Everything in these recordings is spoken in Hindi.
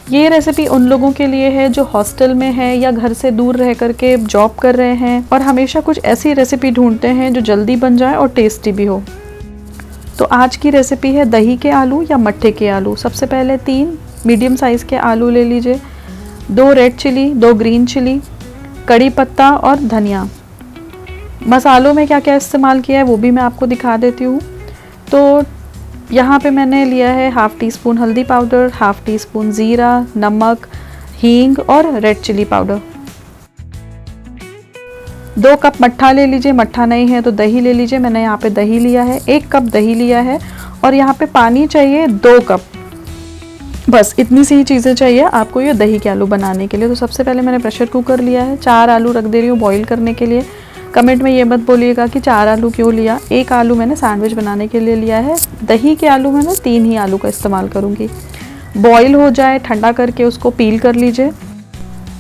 ये रेसिपी उन लोगों के लिए है जो हॉस्टल में है या घर से दूर रह करके जॉब कर रहे हैं और हमेशा कुछ ऐसी रेसिपी ढूंढते हैं जो जल्दी बन जाए और टेस्टी भी हो। तो आज की रेसिपी है दही के आलू या मट्ठे के आलू। सबसे पहले 3 मीडियम साइज़ के आलू ले लीजिए, 2 रेड चिली, 2 ग्रीन चिली, कड़ी पत्ता और धनिया। मसालों में क्या क्या इस्तेमाल किया है वो भी मैं आपको दिखा देती हूँ। तो यहाँ पे मैंने लिया है हाफ़ टी स्पून हल्दी पाउडर, हाफ़ टी स्पून ज़ीरा, नमक, हींग और रेड चिली पाउडर। 2 कप मट्ठा ले लीजिए, मट्ठा नहीं है तो दही ले लीजिए। मैंने यहाँ पे दही लिया है, 1 कप दही लिया है और यहाँ पे पानी चाहिए 2 कप। बस इतनी सी ही चीज़ें चाहिए आपको ये दही के आलू बनाने के लिए। तो सबसे पहले मैंने प्रेशर कुकर लिया है, 4 आलू रख दे रही हूँ बॉईल करने के लिए। कमेंट में ये मत बोलिएगा कि 4 आलू क्यों लिया, 1 आलू मैंने सैंडविच बनाने के लिए लिया है। दही के आलू में मैं 3 ही आलू का इस्तेमाल करूँगी। बॉईल हो जाए, ठंडा करके उसको पील कर लीजिए।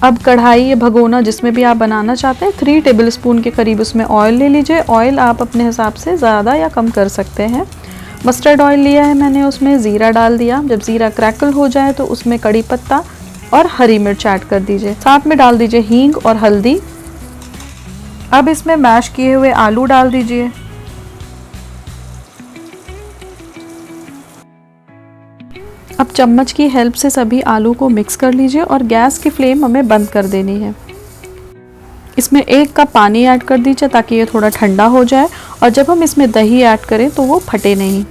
अब कढ़ाई या भगोना जिसमें भी आप बनाना चाहते हैं, 3 टेबलस्पून के करीब उसमें ऑयल ले लीजिए। ऑयल आप अपने हिसाब से ज़्यादा या कम कर सकते हैं। मस्टर्ड ऑयल लिया है मैंने, उसमें ज़ीरा डाल दिया। जब ज़ीरा क्रैकल हो जाए तो उसमें कड़ी पत्ता और हरी मिर्च ऐड कर दीजिए। साथ में डाल दीजिए हींग और हल्दी। अब इसमें मैश किए हुए आलू डाल दीजिए। अब चम्मच की हेल्प से सभी आलू को मिक्स कर लीजिए और गैस की फ्लेम हमें बंद कर देनी है। इसमें 1 कप पानी ऐड कर दीजिए ताकि ये थोड़ा ठंडा हो जाए और जब हम इसमें दही ऐड करें तो वो फटे नहीं।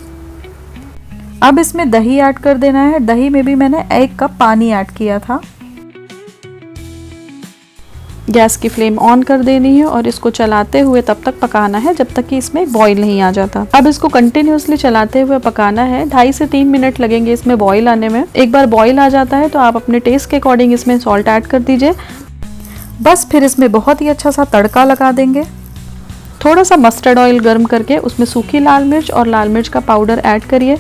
अब इसमें दही ऐड कर देना है। दही में भी मैंने 1 कप पानी ऐड किया था। गैस की फ्लेम ऑन कर देनी है और इसको चलाते हुए तब तक पकाना है जब तक कि इसमें बॉईल नहीं आ जाता। अब इसको कंटिन्यूसली चलाते हुए पकाना है। 2.5 से 3 मिनट लगेंगे इसमें बॉईल आने में। एक बार बॉईल आ जाता है तो आप अपने टेस्ट के अकॉर्डिंग इसमें सॉल्ट ऐड कर दीजिए। बस फिर इसमें बहुत ही अच्छा सा तड़का लगा देंगे। थोड़ा सा मस्टर्ड ऑयल गर्म करके उसमें सूखी लाल मिर्च और लाल मिर्च का पाउडर ऐड करिए।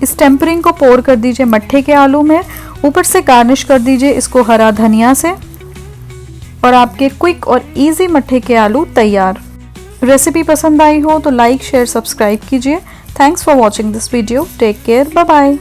इस टेम्परिंग को पोर कर दीजिए मट्ठे के आलू में। ऊपर से गार्निश कर दीजिए इसको हरा धनिया से और आपके क्विक और इजी मट्ठे के आलू तैयार। रेसिपी पसंद आई हो तो लाइक, शेयर, सब्सक्राइब कीजिए। Thanks for watching this video. Take care, bye bye.